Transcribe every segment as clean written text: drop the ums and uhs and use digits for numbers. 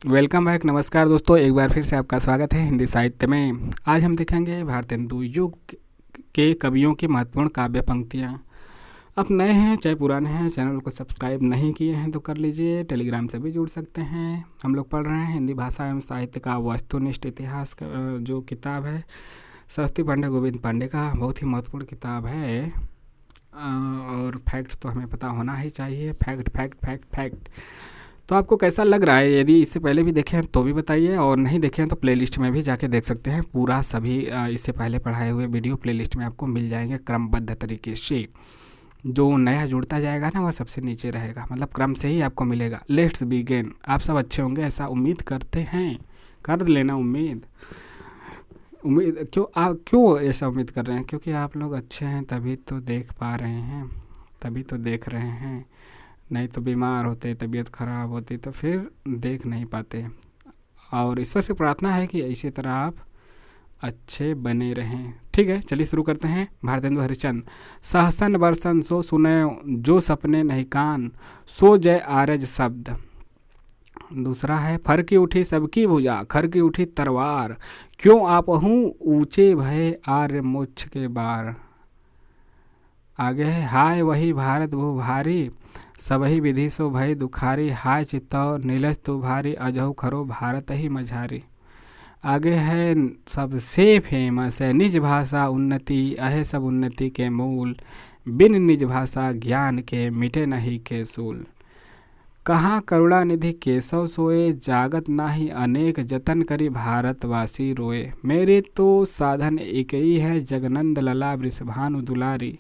Welcome back. नमस्कार दोस्तों, एक बार फिर से आपका स्वागत है हिंदी साहित्य में। आज हम देखेंगे भारतेंदु युग के कवियों की महत्वपूर्ण काव्य पंक्तियाँ। आप नए हैं चाहे पुराने हैं, चैनल को सब्सक्राइब नहीं किए हैं तो कर लीजिए। टेलीग्राम से भी जुड़ सकते हैं। हम लोग पढ़ रहे हैं हिंदी भाषा एवं साहित्य का वस्तुनिष्ठ इतिहास का जो किताब है सरस्वती पांडे गोविंद पांडे का, बहुत ही महत्वपूर्ण किताब है। और फैक्ट तो हमें पता होना ही चाहिए। Fact fact fact fact. तो आपको कैसा लग रहा है? यदि इससे पहले भी देखे हैं तो भी बताइए, और नहीं देखे हैं तो प्लेलिस्ट में भी जाके देख सकते हैं। पूरा सभी इससे पहले पढ़ाए हुए वीडियो प्लेलिस्ट में आपको मिल जाएंगे क्रमबद्ध तरीके से। जो नया जुड़ता जाएगा ना वह सबसे नीचे रहेगा, मतलब क्रम से ही आपको मिलेगा। Let's begin. आप सब अच्छे होंगे ऐसा उम्मीद करते हैं। कर लेना उम्मीद। उम्मीद क्यों ऐसा उम्मीद कर रहे हैं? क्योंकि आप लोग अच्छे हैं तभी तो देख पा रहे हैं, तभी तो देख रहे हैं। नहीं तो बीमार होते, तबीयत खराब होती तो फिर देख नहीं पाते। और ईश्वर से प्रार्थना है कि इसी तरह आप अच्छे बने रहें। ठीक है, चलिए शुरू करते हैं। भारतेंदु हरिश्चंद्र। सहसन बरसन सो सुने, जो सपने नहीं कान, सो जय आरज शब्द। दूसरा है, फर की उठी सबकी भुजा, खर की उठी तलवार, क्यों आपहूँ ऊंचे भय आर्य मोक्ष के बार। आगे है, हाय वही भारत भू भारी, सबही विधि सो भय दुखारी, हाय चित्तौ नीलज तु भारी, अजहु खरो भारत ही मझारी। आगे है, सबसे फेमस है, निज भाषा उन्नति अहे सब उन्नति के मूल, बिन निज भाषा ज्ञान के मिटे नहीं के सूल। कहाँ करुणानिधि केशव सोए, जागत नाही अनेक जतन करी भारतवासी रोए, मेरे तो साधन एक ही है, जगनंद लला वृषभानु दुलारी।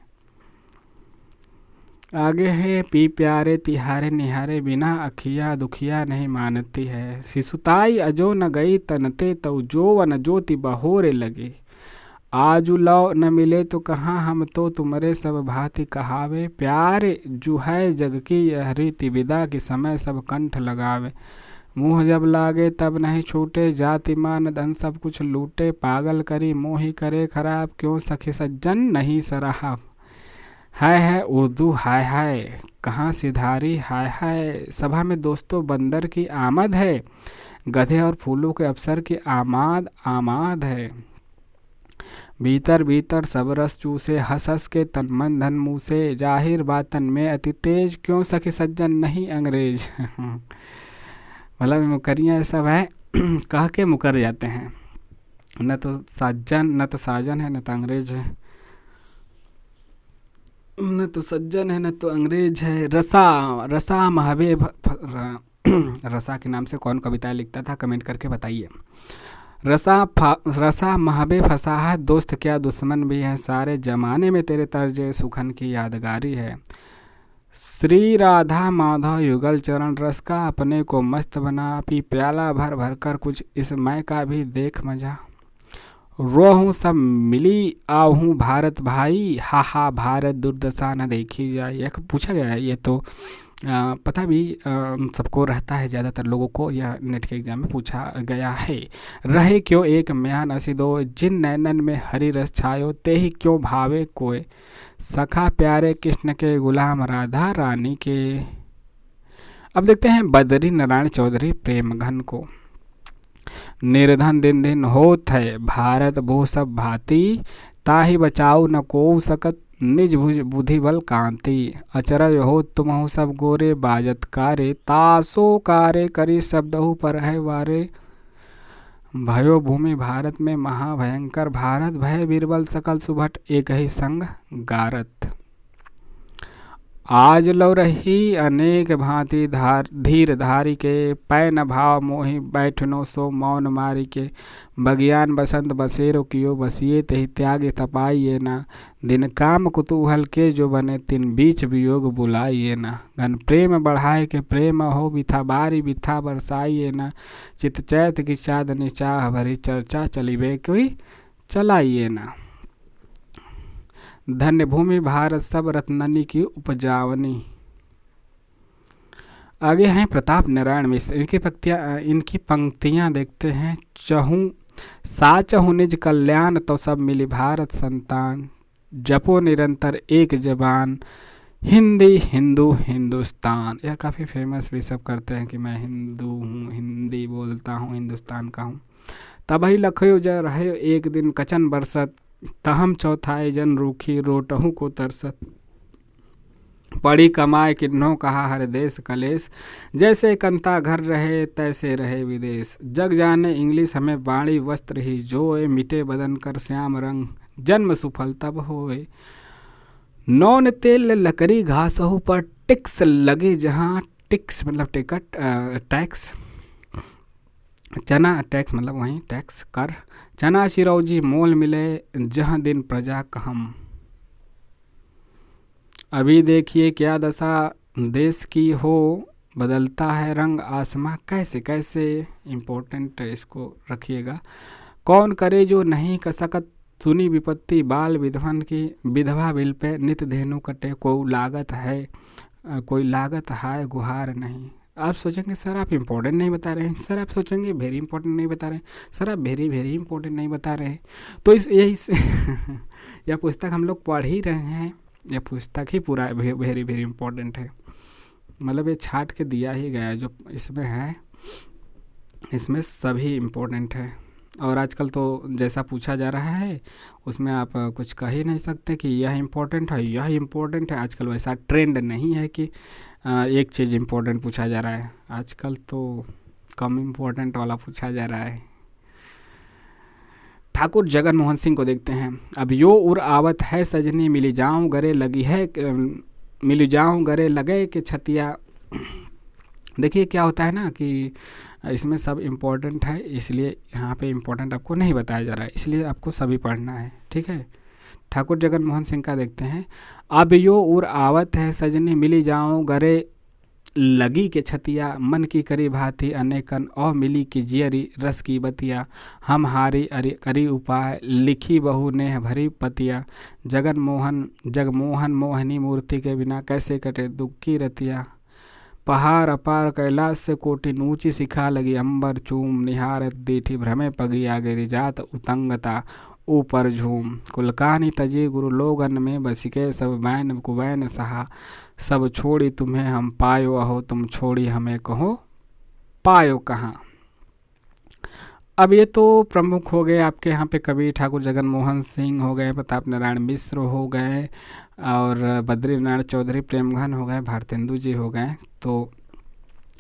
आगे है, पी प्यारे तिहारे निहारे, बिना अखिया दुखिया नहीं मानती है, शिशुताई अजो न गई तनते तऊ, जो वन ज्योति बहोरे लगे, आजू लौ न मिले तो कहाँ, हम तो तुम्हारे सब भांति कहावे, प्यार जो है जग की यह रीति, विदा के समय सब कंठ लगावे, मुँह जब लागे तब नहीं छूटे, जाति मान धन सब कुछ लूटे, पागल करी मोही करे खराब, क्यों सखी सज्जन नहीं सराहा। है उर्दू, हाय हाय कहाँ सिधारी, हाय हाय सभा में दोस्तों बंदर की आमद है, गधे और फूलों के अफसर की आमाद आमाद है, भीतर भीतर सब रस चूसे, हंस हंस के तन मन धन मुँह से, जाहिर बातन में अति तेज, क्यों सखी सज्जन नहीं अंग्रेज। मतलब मुकरियाँ सब है कह के मुकर जाते हैं। न तो सज्जन, न तो साजन है, न तो अंग्रेज है, न तो सज्जन है न तो अंग्रेज है। रसा, रसा महावे रसा के नाम से कौन कविताएं लिखता था? कमेंट करके बताइए। रसा महाबे फसाहत, दोस्त क्या दुश्मन भी है, सारे जमाने में तेरे तर्ज सुखन की यादगारी है, श्री राधा माधव युगल चरण रस का, अपने को मस्त बना, पी प्याला भर भर कर कुछ इस मैं का भी देख मजा, रो हूँ सब मिली आहूँ भारत भाई, हा हा भारत दुर्दशा न देखी जाए। यह पूछा गया है, ये तो पता भी सबको रहता है, ज़्यादातर लोगों को यह नेट के एग्जाम में पूछा गया है। रहे क्यों एक म्यान असी दो, जिन नैनन में हरि रस छायो, ते ही क्यों भावे कोय, सखा प्यारे कृष्ण के गुलाम राधा रानी के। अब देखते हैं बद्री नारायण चौधरी प्रेम घन को। निर्धन दिन दिन होत है, भारत भू सब भांति, ताहि बचाऊ न को सकत, निज भुज बुद्धि बल कांति, अचरज हो तुमहु सब गोरे, बाजत कारे तासो कारे, करी शब्दहु पर है वारे, भयो भूमि भारत में महाभयंकर, भारत भय बीरबल सकल सुभट, एक ही संग गारत, आज लो रही अनेक भांति धीर धारी के, पै न भाव मोहि बैठनो सो मौन मारी के, बगियान बसंत बसेरो कियो बसिए, तेहि त्यागे तपाइए ना, दिन काम कुतूहल के जो बने, तिन बीच वियोग बुलाइए ना, घन प्रेम बढ़ाए के प्रेम हो, बिथा बारी बिथा बरसाइए ना, चित चैत की चाँदनी चाह भरी, चर्चा चलिबे कोई चलाइए ना, धन्य भूमि भारत सब रत्ननी की उपजावनी। आगे हैं प्रताप नारायण मिश्र। इनकी पंक्तियाँ देखते हैं। चहूँ साचहु निज कल्याण, तो सब मिली भारत संतान, जपो निरंतर एक जबान, हिंदी हिंदू हिंदुस्तान। यह काफ़ी फेमस भी सब करते हैं कि मैं हिंदू हूँ, हिंदी बोलता हूँ, हिंदुस्तान का हूँ। तबही लखयो ज रहे एक दिन कचन बरसत, तहम चौथाए जन रूखी रोटहू को तरसत। पढ़ी कमाए किन्हों कहा हर देश कलेश, जैसे कंता घर रहे तैसे रहे विदेश। जग जाने इंग्लिश हमें बाणी वस्त्र ही जोए, मिटे बदन कर श्याम रंग जन्म सुफल तब होए। नौन तेल लकड़ी घासहु पर टिक्स लगे जहाँ, टिक्स मतलब टिकट, टैक्स, चना टैक्स मतलब वहीं टैक्स कर। चना चिरौजी मोल मिले जहाँ दिन प्रजा कहम। अभी देखिए क्या दशा देश की हो, बदलता है रंग आसमां कैसे कैसे। इम्पोर्टेंट इसको रखिएगा। कौन करे जो नहीं कर सकत, सुनी विपत्ति बाल विधवन की। विधवा बिल पे नित धेनु कटे, कोई लागत है गुहार नहीं। आप सोचेंगे सर आप इम्पोर्टेंट नहीं बता रहे हैं, सर आप सोचेंगे वेरी इंपॉर्टेंट नहीं बता रहे हैं, सर आप वेरी वेरी इंपॉर्टेंट नहीं बता रहे हैं। तो यह पुस्तक हम लोग पढ़ ही रहे हैं, यह पुस्तक ही पूरा वेरी वेरी इंपॉर्टेंट है। मतलब ये छाट के दिया ही गया है जो इसमें है, इसमें सभी इम्पोर्टेंट है। और आजकल तो जैसा पूछा जा रहा है उसमें आप कुछ कह ही नहीं सकते कि यह इम्पोर्टेंट है, यह इम्पोर्टेंट है। आजकल वैसा ट्रेंड नहीं है कि एक चीज़ इम्पोर्टेंट पूछा जा रहा है, आजकल तो कम इम्पोर्टेंट वाला पूछा जा रहा है। ठाकुर जगन मोहन सिंह को देखते हैं। अब यो उर आवत है सजनी, मिली जाऊँ गरे लगी है, मिली जाऊँ गरे लगे कि छतिया। देखिए क्या होता है ना कि इसमें सब इम्पोर्टेंट है, इसलिए यहाँ पे इम्पोर्टेंट आपको नहीं बताया जा रहा है, इसलिए आपको सभी पढ़ना है, ठीक है। ठाकुर जगन मोहन सिंह का देखते हैं। अब यो उर आवत है सजनी, मिली जाऊँ गरे लगी के छतिया। मन की करी भांति अनेकन, और मिली की जियरी रस की बतिया। हम हारी करी उपाय, लिखी बहु ने भरी पतिया। जगमोहन मोहनी मूर्ति के बिना, कैसे कटे दुख की रतिया। पहाड़ अपार कैलाश से कोटि, ऊंची शिखा लगी अंबर चूम। निहारत दीठी भ्रमे पगी, आगे रिजात उतंगता ऊपर झूम। कुलकानी तजी गुरु लोगन में, बसिके सब बैन कुबैन सहा। सब छोड़ी तुम्हें हम पायो, अहो तुम छोड़ी हमें कहो पायो कहाँ। अब ये तो प्रमुख हो गए आपके यहाँ पे कवि ठाकुर जगन मोहन सिंह हो गए, प्रताप नारायण मिश्र हो गए, और बद्रीनारायण चौधरी प्रेमघन हो गए, भारतेंदु जी हो गए। तो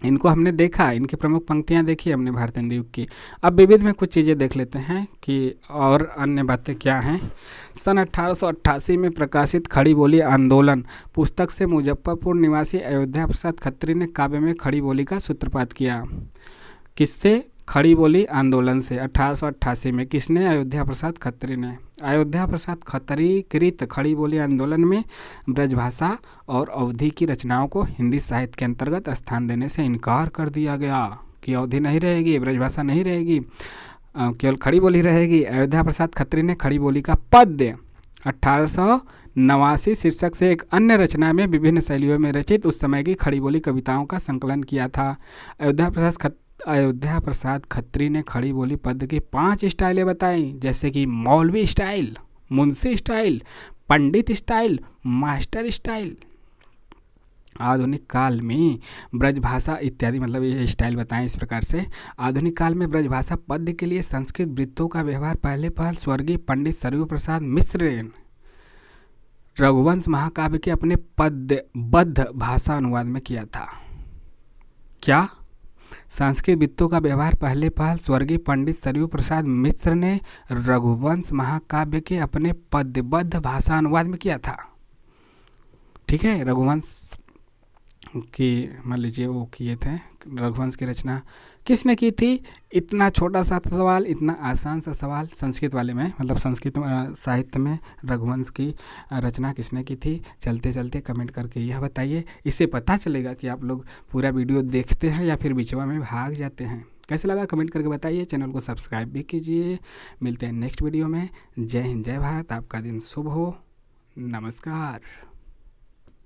इनको हमने देखा, इनकी प्रमुख पंक्तियाँ देखी हमने भारतेंदु युग की। अब विविध में कुछ चीज़ें देख लेते हैं कि और अन्य बातें क्या हैं। सन 1888 में प्रकाशित खड़ी बोली आंदोलन पुस्तक से मुजफ्फरपुर निवासी अयोध्या प्रसाद खत्री ने काव्य में खड़ी बोली का सूत्रपात किया। किससे? खड़ी बोली आंदोलन से 1888 में। किसने? अयोध्या प्रसाद खत्री ने। अयोध्या प्रसाद खत्री कृत खड़ी बोली आंदोलन में ब्रजभाषा और अवधी की रचनाओं को हिंदी साहित्य के अंतर्गत स्थान देने से इनकार कर दिया गया कि अवधी नहीं रहेगी, ब्रजभाषा नहीं रहेगी, केवल खड़ी बोली रहेगी। अयोध्या प्रसाद खत्री ने खड़ी बोली का पद्य 1889 शीर्षक से एक अन्य रचना में विभिन्न शैलियों में रचित उस समय की खड़ी बोली कविताओं का संकलन किया था। अयोध्या प्रसाद खत्री ने खड़ी बोली पद्य की 5 स्टाइलें बताई, जैसे कि मौलवी स्टाइल, मुंशी स्टाइल, पंडित स्टाइल, मास्टर स्टाइल। आधुनिक काल में ब्रजभाषा इत्यादि, मतलब ये स्टाइल बताएं इस प्रकार से। आधुनिक काल में ब्रजभाषा पद्य के लिए संस्कृत वृत्तों का व्यवहार पहले स्वर्गीय पंडित सरयू प्रसाद मिश्र ने रघुवंश महाकाव्य के अपने पद्यबद्ध भाषा अनुवाद में किया था। क्या? संस्कृत वृत्तों का व्यवहार पहले स्वर्गीय पंडित सरयू प्रसाद मिश्र ने रघुवंश महाकाव्य के अपने पद्यबद्ध भाषा अनुवाद में किया था। ठीक है, रघुवंश की मान लीजिए वो किए थे। रघुवंश की रचना किसने की थी? इतना छोटा सा सवाल, इतना आसान सा सवाल संस्कृत वाले में, मतलब संस्कृत साहित्य में रघुवंश की रचना किसने की थी? चलते चलते कमेंट करके यह बताइए। इससे पता चलेगा कि आप लोग पूरा वीडियो देखते हैं या फिर बीचवा में भाग जाते हैं। कैसे लगा कमेंट करके बताइए। चैनल को सब्सक्राइब भी कीजिए। मिलते हैं नेक्स्ट वीडियो में। जय हिंद, जय भारत। आपका दिन शुभ हो। नमस्कार।